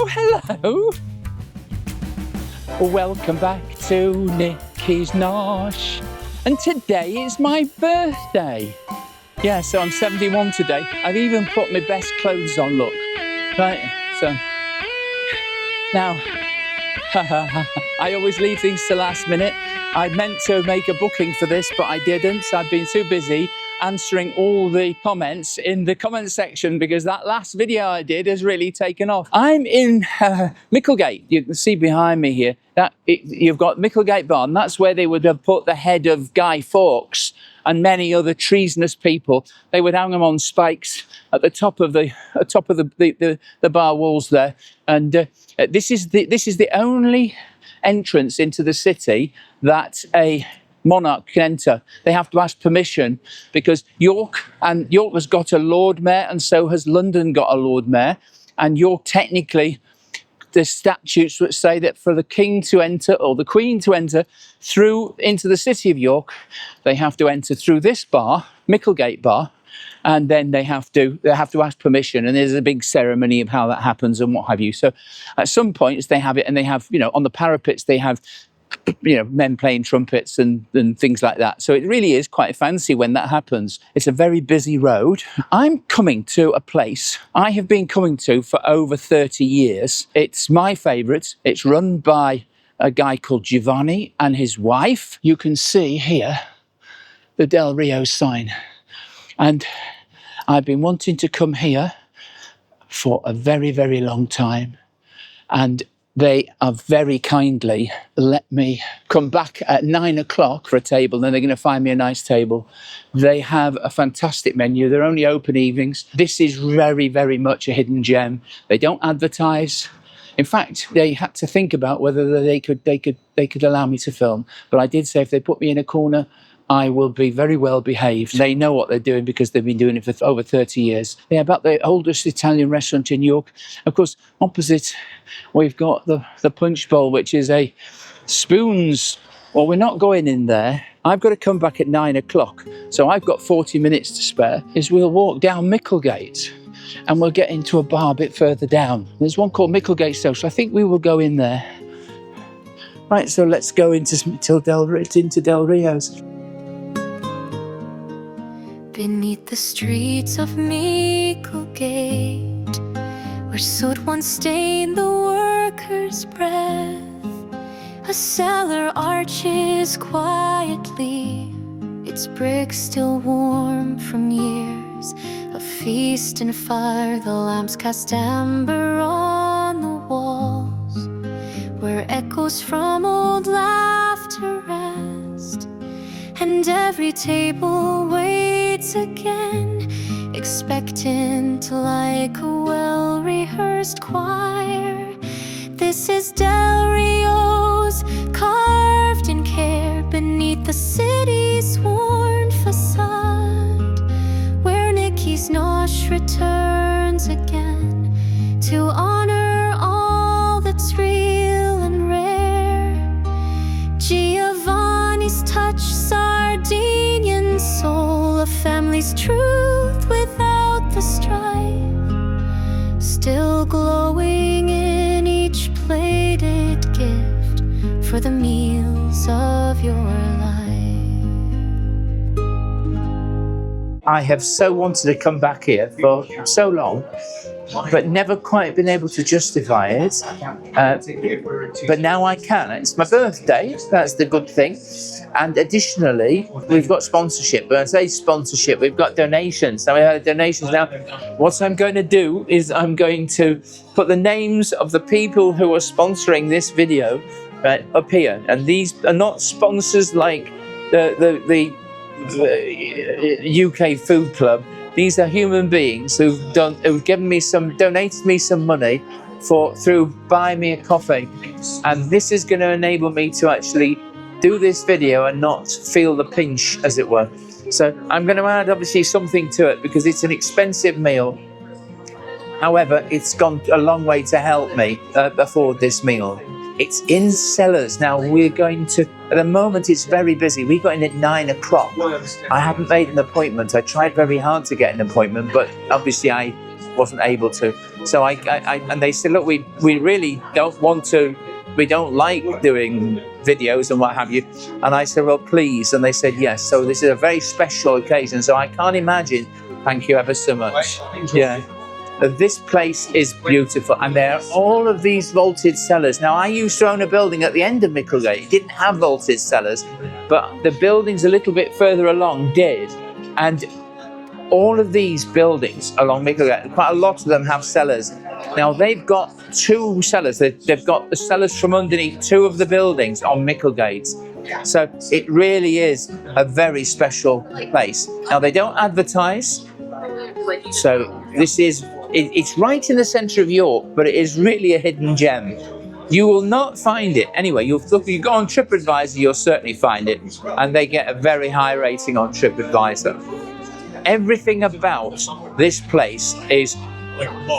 hello. Welcome back to Nikki's Nosh. And today is my birthday. Yeah, so I'm 71 today. I've even put my best clothes on, look. Right, so now, I always leave things to last minute. I meant to make a booking for this, but I didn't. I've been too busy answering all the comments in the comment section because that last video I did has really taken off. I'm in Micklegate. You can see behind me here that you've got Micklegate Bar, and that's where they would have put the head of Guy Fawkes and many other treasonous people. They would hang them on spikes at the top of the bar walls there. And this is the only entrance into the city that a monarch can enter. They have to ask permission because York has got a Lord Mayor, and so has London got a Lord Mayor. And York, technically, the statutes would say that for the king to enter or the queen to enter through into the city of York, they have to enter through this bar, Micklegate Bar, and then they have to ask permission, and there's a big ceremony of how that happens and what have you. So at some points they have it, and they have, on the parapets they have, men playing trumpets and things like that. So it really is quite fancy when that happens. It's a very busy road. I'm coming to a place I have been coming to for over 30 years. It's my favourite. It's run by a guy called Giovanni and his wife. You can see here the Delrio sign. And I've been wanting to come here for a very, very long time. And they have very kindly let me come back at 9 o'clock for a table, and they're going to find me a nice table. They have a fantastic menu. They're only open evenings. This is very, very much a hidden gem. They don't advertise. In fact, they had to think about whether they could allow me to film. But I did say if they put me in a corner, I will be very well behaved. They know what they're doing because they've been doing it for over 30 years. They're about the oldest Italian restaurant in York. Of course, opposite, we've got the Punch Bowl, which is a spoons. Well, we're not going in there. I've got to come back at 9 o'clock. So I've got 40 minutes to spare. We'll walk down Micklegate and we'll get into a bar a bit further down. There's one called Micklegate Cellar. I think we will go in there. Right, so let's go into Delrio's. Beneath the streets of Micklegate, where soot once stained the workers' breath, a cellar arches quietly, its bricks still warm from years of feast and fire. The lamps cast amber on the walls, where echoes from old laughter rest, and every table waits again, expectant like a well-rehearsed choir. This is Delrio's, carved in care beneath the city's worn facade, where Nikki's Nosh returns again to honor all that's real and rare. Giovanni's touch, Sardinian soul, a family's truth without the strife, still glowing in each plated gift for the meals of your life. I have so wanted to come back here for so long, but never quite been able to justify it. But now I can. It's my birthday, that's the good thing. And additionally, we've got sponsorship. When I say sponsorship, we've got donations. So we have donations now. What I'm going to do is I'm going to put the names of the people who are sponsoring this video right up here. And these are not sponsors like the UK Food Club. These are human beings who've donated me some money through Buy Me a Coffee, and this is going to enable me to actually do this video and not feel the pinch, as it were. So I'm going to add obviously something to it because it's an expensive meal. However, it's gone a long way to help me afford this meal. It's in Cellars. Now we're going to, at the moment it's very busy. We got in at 9 o'clock. I haven't made an appointment. I tried very hard to get an appointment, but obviously I wasn't able to. So and they said, look, we really don't want to. We don't like doing videos and what have you. And I said, well, please. And they said yes. So this is a very special occasion. So I can't imagine. Thank you ever so much. Yeah. This place is beautiful, and there are all of these vaulted cellars. Now, I used to own a building at the end of Micklegate. It didn't have vaulted cellars, but the buildings a little bit further along did. And all of these buildings along Micklegate, quite a lot of them have cellars. Now, they've got 2 cellars. They've got the cellars from underneath 2 of the buildings on Micklegate. So it really is a very special place. Now, they don't advertise. So this is, it's right in the centre of York, but it is really a hidden gem. You will not find it anyway. You go on TripAdvisor, you'll certainly find it, and they get a very high rating on TripAdvisor. Everything about this place is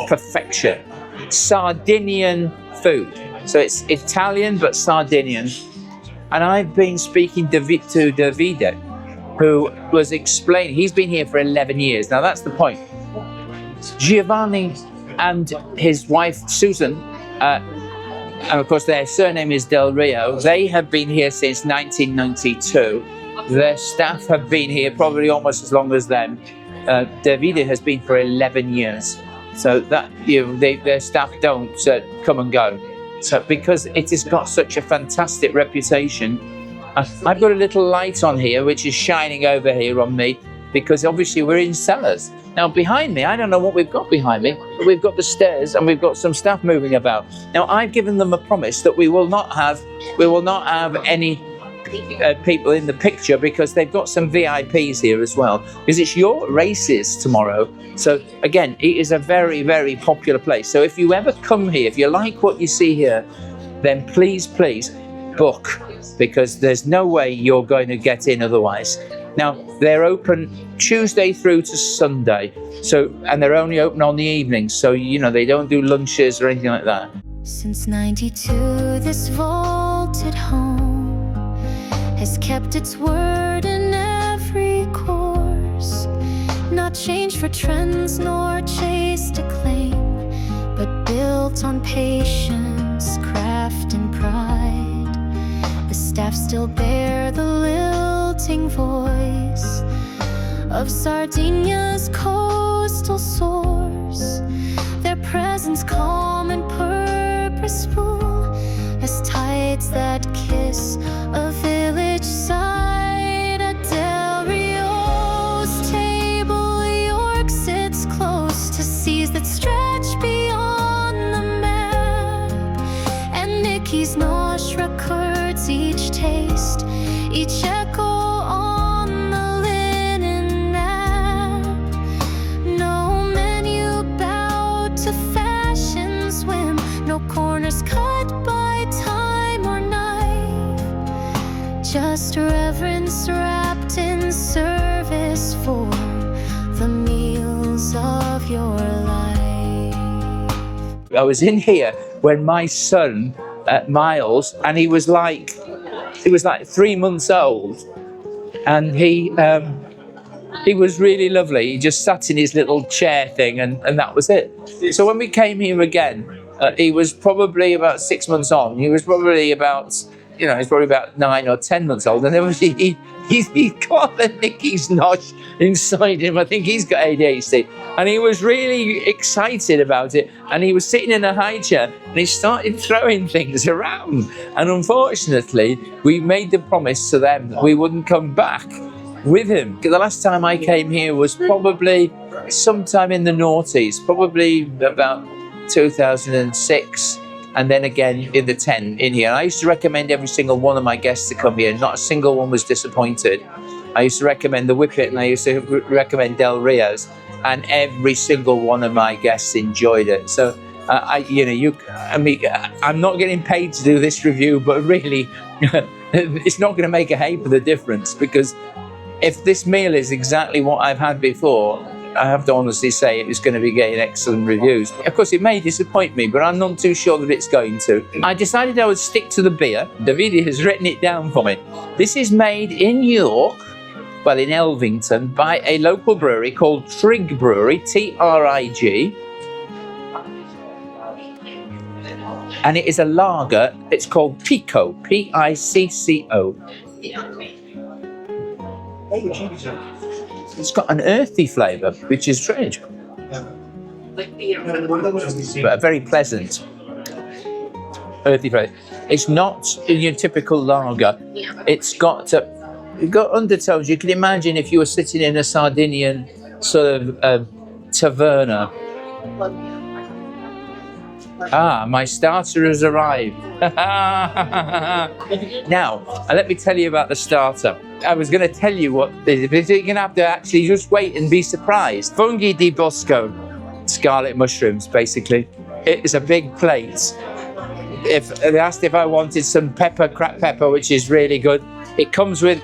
perfection. Sardinian food. So it's Italian but Sardinian. And I've been speaking to Davide, who was explaining, he's been here for 11 years. Now that's the point. Giovanni and his wife Susan, and of course their surname is Delrio, they have been here since 1992. Their staff have been here probably almost as long as them. Davide has been for 11 years. So that, their staff don't come and go. So because it has got such a fantastic reputation, I've got a little light on here which is shining over here on me, because obviously we're in Cellars. Now behind me, I don't know what we've got behind me, but we've got the stairs and we've got some stuff moving about. Now I've given them a promise that we will not have any people in the picture, because they've got some VIPs here as well, because it's your races tomorrow. So again, it is a very, very popular place. So if you ever come here, if you like what you see here, then please book, because there's no way you're going to get in otherwise. Now they're open Tuesday through to Sunday, and they're only open on the evenings, so they don't do lunches or anything like that. Since 92, this vaulted home has kept its word in every course, not changed for trends nor chased acclaim, but built on patience, craft and pride. The staff still bear the lilting voice of Sardinia's coastal source, their presence calm and purposeful as tides that kiss a village side. At Delrio's table, York sits close to seas that stretch beyond the map, and Nikki's Nosh records each taste, each echo on the linen map. No menu bowed to fashion's whim, no corners cut by time or knife, just reverence wrapped in service for the meals of your life. I was in here when my son, Miles, and he was like 3 months old, and he was really lovely. He just sat in his little chair thing, and that was it. So when we came here again, he was probably about 6 months on. He was probably about, he's probably about 9 or 10 months old, and he got the Nikki's Nosh inside him. I think he's got ADHD, and he was really excited about it. And he was sitting in a high chair, and he started throwing things around. And unfortunately, we made the promise to them that we wouldn't come back with him. The last time I came here was probably sometime in the noughties, probably about 2006. And then again in the 10 in here. And I used to recommend every single one of my guests to come here. Not a single one was disappointed. I used to recommend the Whippet, and I used to recommend Del Rio's, and every single one of my guests enjoyed it. So I'm not getting paid to do this review, but really it's not going to make a heap of the difference, because if this meal is exactly what I've had before, I have to honestly say it is going to be getting excellent reviews. Of course, it may disappoint me, but I'm not too sure that it's going to. I decided I would stick to the beer. Davide has written it down for me. This is made in York, in Elvington, by a local brewery called Trig Brewery, Trig. And it is a lager. It's called Pico, P-I-C-C-O. It's got an earthy flavour, which is strange, but a very pleasant earthy flavour. It's not your typical lager. It's got undertones. You can imagine if you were sitting in a Sardinian sort of taverna. Ah, my starter has arrived. Now, let me tell you about the starter. I was going to tell you what this is, but you're going to have to actually just wait and be surprised. Funghi di bosco, scarlet mushrooms, basically. It is a big plate. If they asked if I wanted some cracked pepper, which is really good. It comes with,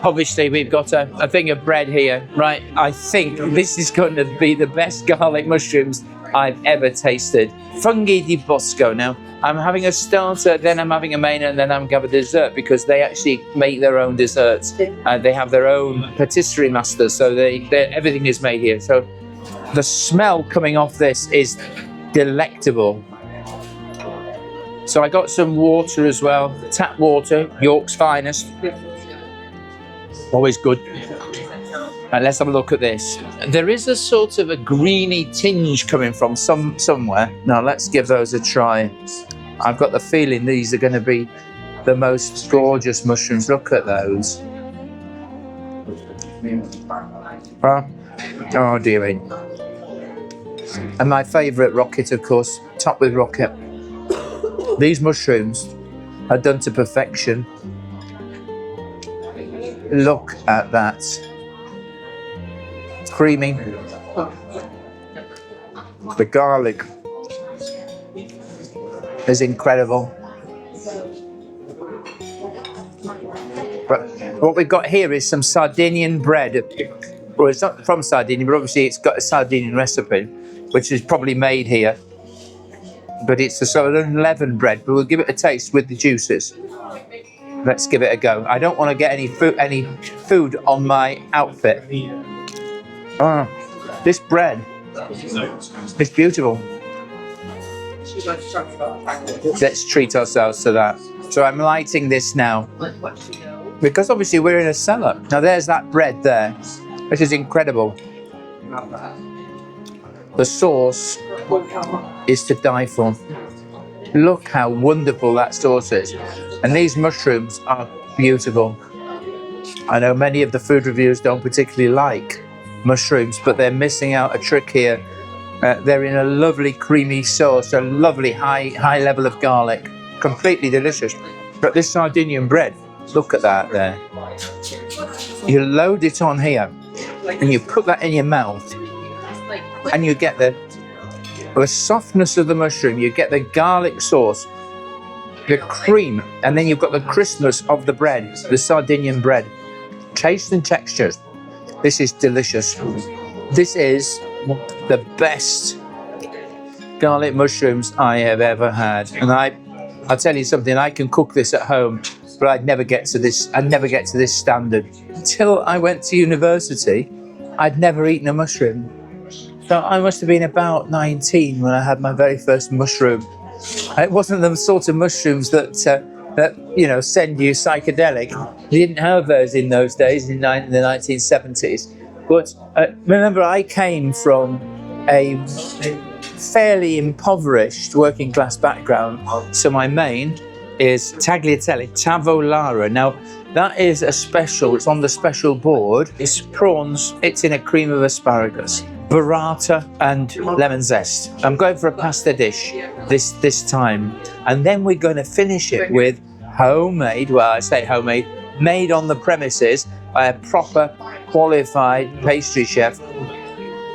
obviously, we've got a thing of bread here, right? I think this is going to be the best garlic mushrooms I've ever tasted. Funghi di bosco. Now, I'm having a starter, then I'm having a main, and then I'm having a dessert, because they actually make their own desserts. They have their own patisserie masters, so everything is made here. So the smell coming off this is delectable. So I got some water as well, tap water, York's finest. Always good. Right, let's have a look at this. There is a sort of a greeny tinge coming from somewhere. Now let's give those a try. I've got the feeling these are going to be the most gorgeous mushrooms. Look at those. Oh dearie. And my favourite rocket, of course, topped with rocket. These mushrooms are done to perfection. Look at that. Creamy. The garlic is incredible. But what we've got here is some Sardinian bread. Well, it's not from Sardinia, but obviously it's got a Sardinian recipe, which is probably made here. But it's a sort of unleavened bread, but we'll give it a taste with the juices. Let's give it a go. I don't want to get any food on my outfit. Oh, this bread is beautiful. Let's treat ourselves to that. So I'm lighting this now, because obviously we're in a cellar. Now there's that bread there, which is incredible. The sauce is to die for. Look how wonderful that sauce is. And these mushrooms are beautiful. I know many of the food reviewers don't particularly like mushrooms, but they're missing out a trick here. They're in a lovely creamy sauce, a lovely high level of garlic. Completely delicious. But this Sardinian bread, look at that there. You load it on here and you put that in your mouth, and you get the softness of the mushroom, you get the garlic sauce, the cream, and then you've got the crispness of the bread, the Sardinian bread. Taste and textures. This is delicious. This is the best garlic mushrooms I have ever had. And I'll tell you something, I can cook this at home, but I'd never get to this standard. Until I went to university, I'd never eaten a mushroom. So I must have been about 19 when I had my very first mushroom. It wasn't the sort of mushrooms that send you psychedelic. We didn't have those in those days, in the 1970s. But remember, I came from a fairly impoverished working class background. So my main is tagliatelle, tavolara. Now, that is a special, it's on the special board. It's prawns, it's in a cream of asparagus, burrata and lemon zest. I'm going for a pasta dish this time. And then we're going to finish it with homemade, well, I say homemade, made on the premises by a proper qualified pastry chef,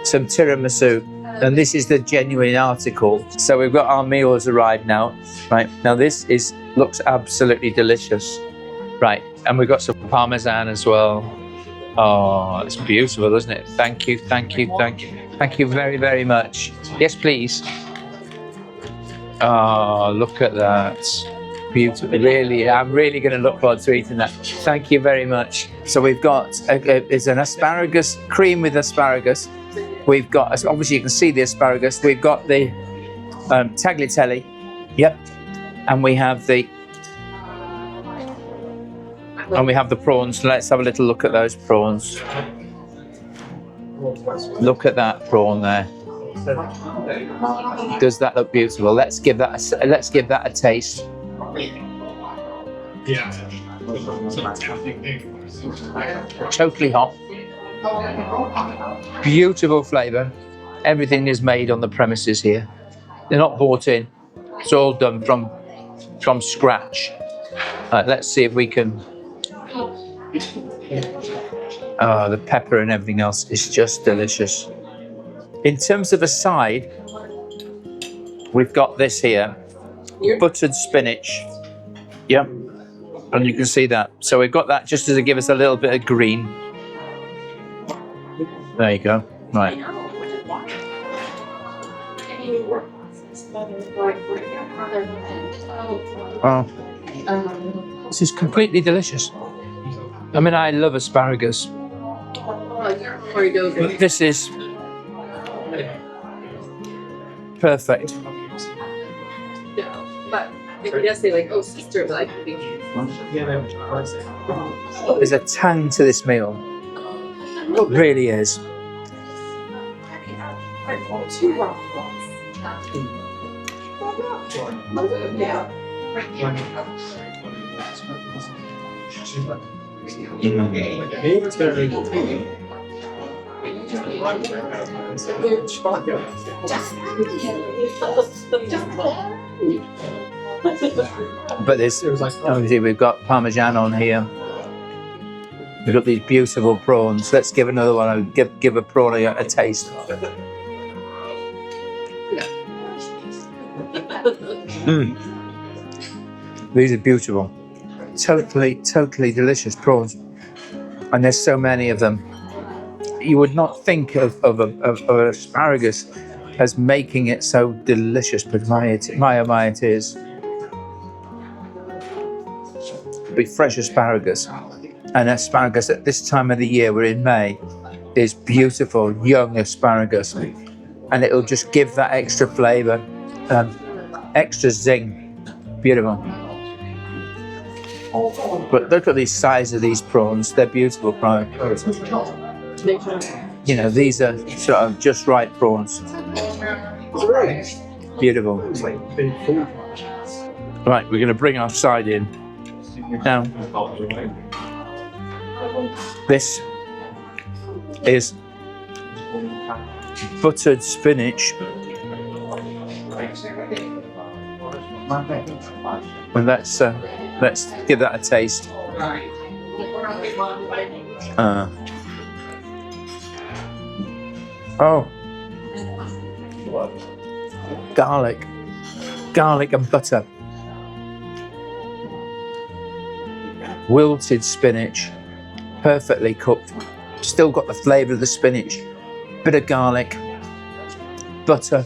some tiramisu. And this is the genuine article. So we've got our meal has arrived now. Right, now this looks absolutely delicious. Right, and we've got some parmesan as well. Oh, it's beautiful, isn't it? Thank you, thank you, thank you. Thank you very, very much. Yes, please. Oh, look at that. Beautiful. Really, I'm really going to look forward to eating that. Thank you very much. So we've got, it's an asparagus, cream with asparagus, We've got, obviously you can see the asparagus. We've got the tagliatelle. Yep. And we have the prawns. Let's have a little look at those prawns. Look at that prawn there. Does that look beautiful? Let's give that a taste. Yeah. Totally hot. Beautiful flavour. Everything is made on the premises here. They're not bought in. It's all done from scratch. Let's see if we can. Oh, the pepper and everything else is just delicious. In terms of a side, we've got this here, buttered spinach. Yep, and you can see that. So we've got that just to give us a little bit of green. There you go. Right. Oh, this is completely delicious. I mean, I love asparagus. This is perfect. But yes, they like, oh, sister, like. There's a tang to this meal. It really is. But there's obviously we've got Parmesan on here. We've got these beautiful prawns. Let's give another one. Give a prawn a taste. These are beautiful. Totally delicious prawns. And there's so many of them. You would not think of asparagus as making it so delicious, but my it is. Be fresh asparagus. And asparagus at this time of the year, we're in May, is beautiful young asparagus. And it'll just give that extra flavour, extra zing. Beautiful. But look at the size of these prawns. They're beautiful prawns. You know, these are sort of just right prawns. Beautiful. Right, we're going to bring our side in. Now, this is buttered spinach. And let's give that a taste. Oh, garlic and butter. Wilted spinach, perfectly cooked. Still got the flavour of the spinach. Bit of garlic, butter.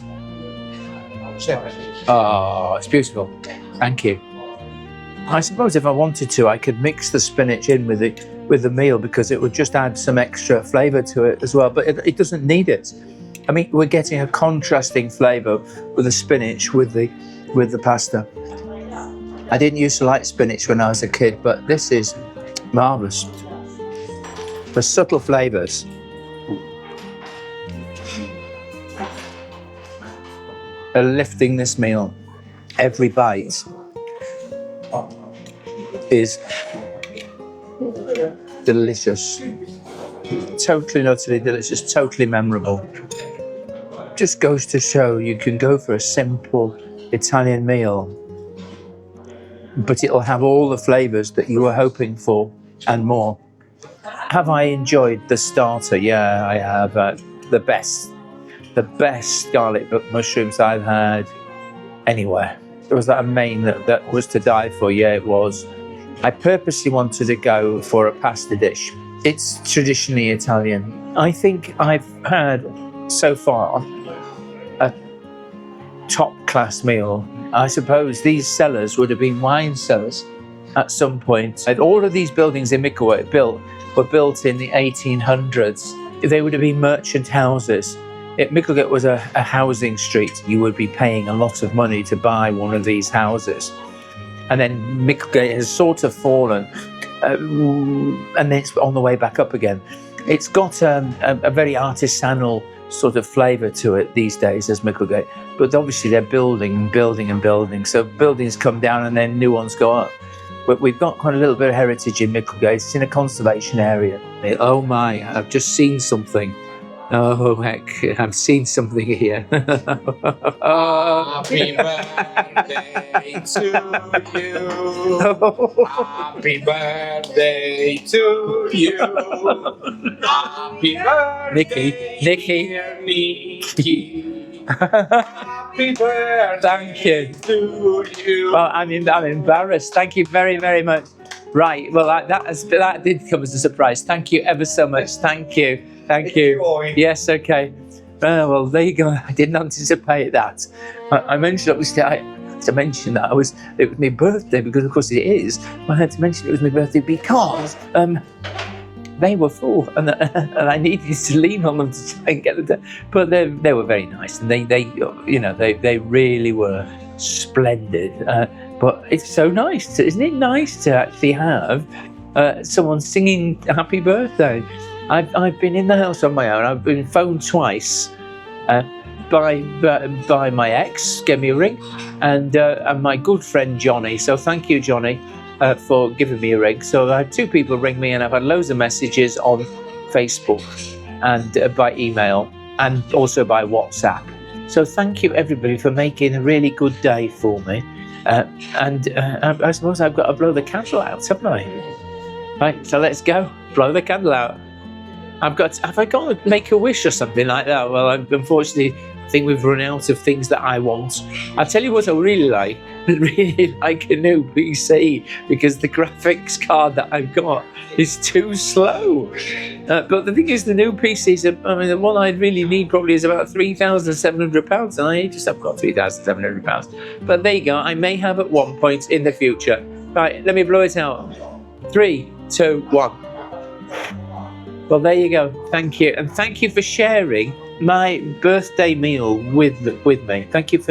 Oh, it's beautiful. Thank you. I suppose if I wanted to, I could mix the spinach in with the meal because it would just add some extra flavour to it as well. But it doesn't need it. I mean, we're getting a contrasting flavour with the spinach with the pasta. I didn't used to like spinach when I was a kid, but this is marvellous. The subtle flavours. Are lifting this meal. Every bite is delicious. Totally and utterly delicious, totally memorable. Just goes to show you can go for a simple Italian meal, but it'll have all the flavours that you were hoping for and more. Have I enjoyed the starter? Yeah, I have. The best garlic mushrooms I've had anywhere. Was that a main that was to die for? Yeah, it was. I purposely wanted to go for a pasta dish. It's traditionally Italian. I think I've had so far a top-class meal. I suppose these cellars would have been wine cellars at some point. And all of these buildings in Micklegate were built in the 1800s. They would have been merchant houses. Micklegate was a housing street. You would be paying a lot of money to buy one of these houses. And then Micklegate has sort of fallen, and it's on the way back up again. It's got a very artisanal sort of flavour to it these days as Micklegate, but obviously they're building and building and building. So buildings come down and then new ones go up. But we've got quite a little bit of heritage in Micklegate. It's in a conservation area. Oh my, I've just seen something. Oh heck, I've seen something here. Happy birthday to you. Happy birthday to you. Happy birthday, Nikki. dear Nikki. Happy birthday Thank you. to you. Well, I'm embarrassed. Thank you very, very much. Right, well, that did come as a surprise. Thank you ever so much. Thank you. Thank you. Yes, okay. Well, there you go. I didn't anticipate that. I mentioned, obviously, I had to mention that it was my birthday, because of course it is. I had to mention it was my birthday because they were full, and I needed to lean on them to try and get them. But they were very nice, and they really were splendid. But it's so nice, isn't it? Nice to actually have someone singing "Happy Birthday." I've been in the house on my own. I've been phoned twice by my ex, gave me a ring, and my good friend Johnny. So thank you, Johnny, for giving me a ring. So I had two people ring me, and I've had loads of messages on Facebook and by email, and also by WhatsApp. So thank you, everybody, for making a really good day for me. I suppose I've got to blow the candle out, haven't I? Right, so let's go. Blow the candle out. Have I got to make a wish or something like that? Well, unfortunately, I think we've run out of things that I want. I'll tell you what I really like. I really like a new PC, because the graphics card that I've got is too slow. But the thing is, the new PCs, the one I really need probably is about £3,700, and I just have got £3,700. But there you go. I may have at one point in the future. Right, let me blow it out. 3, 2, 1. Well, there you go. Thank you, and thank you for sharing my birthday meal with me. Thank you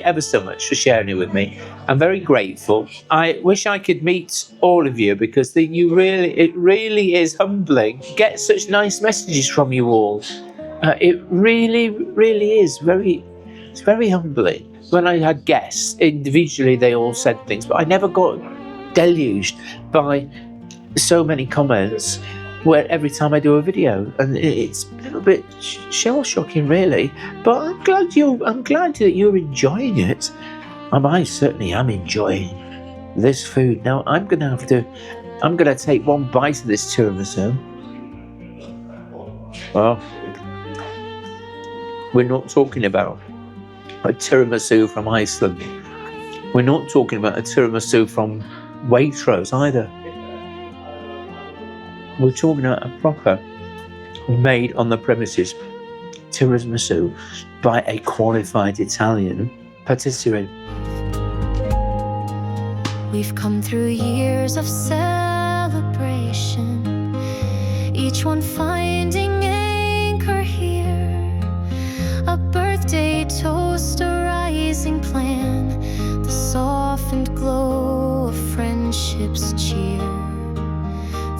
ever so much for sharing it with me. I'm very grateful. I wish I could meet all of you, because it really is humbling. Get such nice messages from you all. It really, really is it's very humbling. When I had guests individually, they all said things, but I never got deluged by so many comments. Where every time I do a video, and it's a little bit shell-shocking, really. But I'm glad that you're enjoying it. I certainly am enjoying this food. Now I'm gonna take one bite of this tiramisu. Well, we're not talking about a tiramisu from Iceland. We're not talking about a tiramisu from Waitrose either. We're talking about a proper, made on the premises tiramisu by a qualified Italian patisserie. We've come through years of celebration, each one finding anchor here. A birthday toast, a rising plan, the softened glow of friendship's cheer.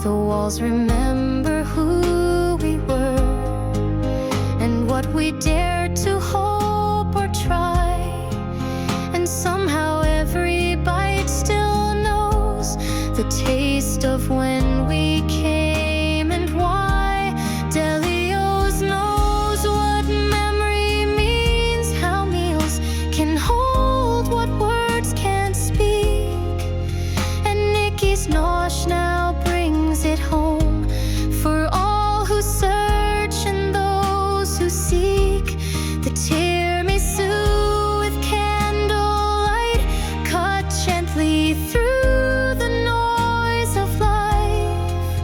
The walls remember who we were and what we dared to hope or try. And somehow every bite still knows the taste of when we came and why. Delrio's knows what memory means, how meals can hold what words can't speak. And Nikki's Nosh now it home for all who search and those who seek. The tiramisu with candlelight cut gently through the noise of life,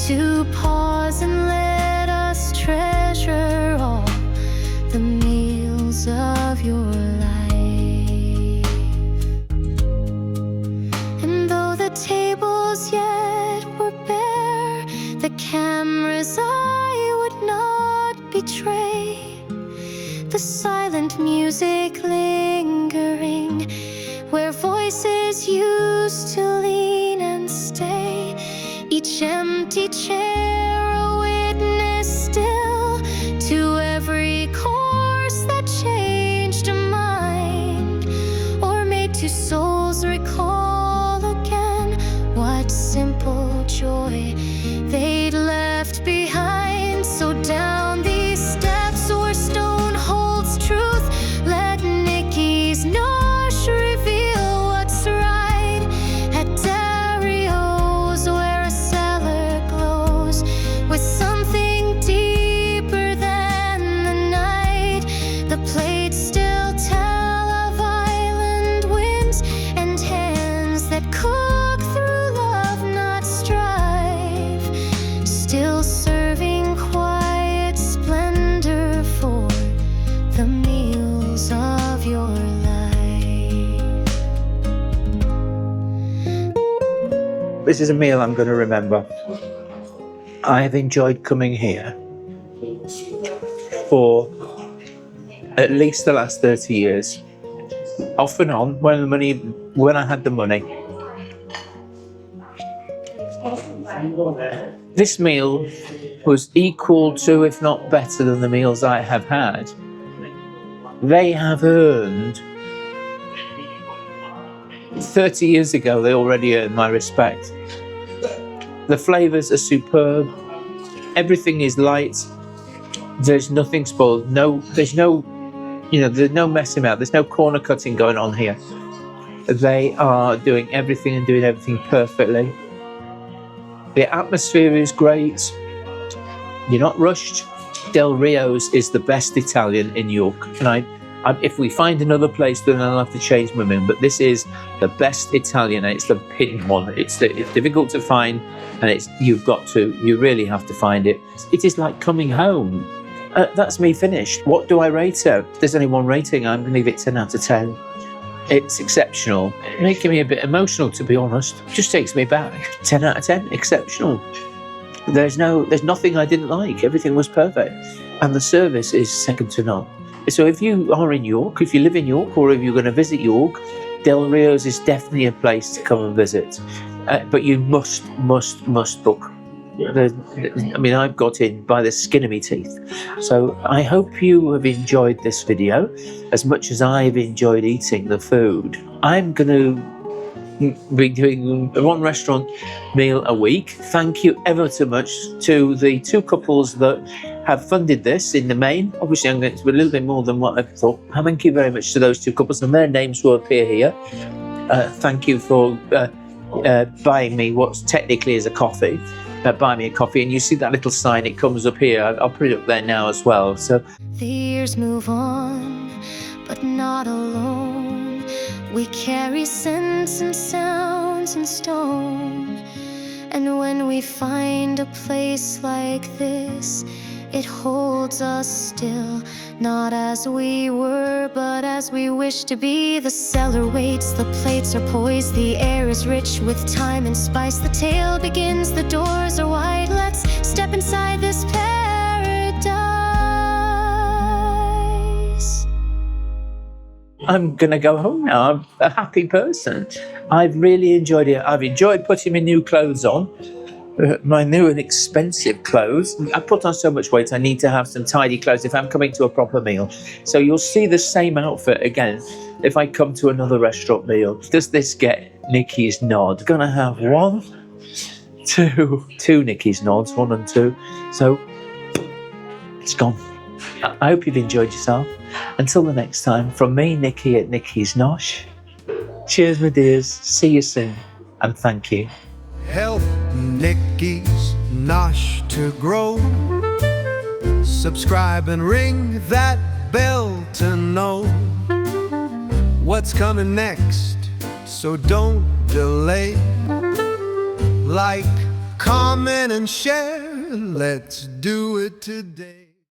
to pause and let us treasure all the meals of your life. And though the tables yet were bare, the cameras I would not betray. the silent music lingering, where voices used to lean and stay, each empty chair a witness still to every course that changed a mind, or made two souls recall again what simple joy they'd left behind. So down these steps where stone holds truth, let Nikki's Nosh reveal what's right. At Delrio's, where a cellar glows with something deeper than the night, the plates still tell of island winds and hands that cook through love, not strife, still serving quiet splendor for the meals of your life. This is a meal I'm going to remember. I've enjoyed coming here for at least the last 30 years. Off and on, when I had the money. This meal was equal to, if not better than, the meals I have had. They have earned, 30 years ago, they already earned my respect. The flavours are superb. Everything is light. There's nothing spoiled. There's no messing about. There's no corner cutting going on here. They are doing everything perfectly. The atmosphere is great. You're not rushed. Delrio's is the best Italian in York, and if we find another place, then I'll have to change my mind. But this is the best Italian, and it's the hidden one. It's difficult to find, and you really have to find it. It is like coming home. That's me finished. What do I rate it? If there's only one rating, I'm going to leave it 10 out of 10. It's exceptional. Making me a bit emotional, to be honest. Just takes me back. 10 out of 10, exceptional. There's nothing I didn't like. Everything was perfect. And the service is second to none. So if you are in York, if you live in York, or if you're going to visit York, Delrio's is definitely a place to come and visit. But you must book. I've got in by the skin of my teeth. So I hope you have enjoyed this video as much as I've enjoyed eating the food. I'm going to be doing one restaurant meal a week. Thank you ever so much to the two couples that have funded this in the main. Obviously, I'm going to do a little bit more than what I thought. Thank you very much to those two couples, and their names will appear here. Thank you for buying me what technically is a coffee. Buy me a coffee, and you see that little sign, it comes up here. I'll put it up there now as well. So The years move on, but not alone. We carry scents and sounds in stone. And when we find a place like this, it holds us still, not as we were, but as we wish to be. The cellar waits, the plates are poised, the air is rich with thyme and spice. The tale begins, the doors are wide, let's step inside this paradise. I'm gonna go home now. I'm a happy person. I've really enjoyed it. I've enjoyed putting my new clothes on. My new and expensive clothes. I put on so much weight, I need to have some tidy clothes if I'm coming to a proper meal. So you'll see the same outfit again if I come to another restaurant meal. Does this get Nikki's nod? Gonna have two Nikki's nods, 1 and 2. So it's gone. I hope you've enjoyed yourself. Until the next time, from me, Nikki at Nikki's Nosh. Cheers, my dears. See you soon, and thank you. Help Nikki's Nosh to grow. Subscribe and ring that bell to know what's coming next, so don't delay. Like, comment and share, let's do it today.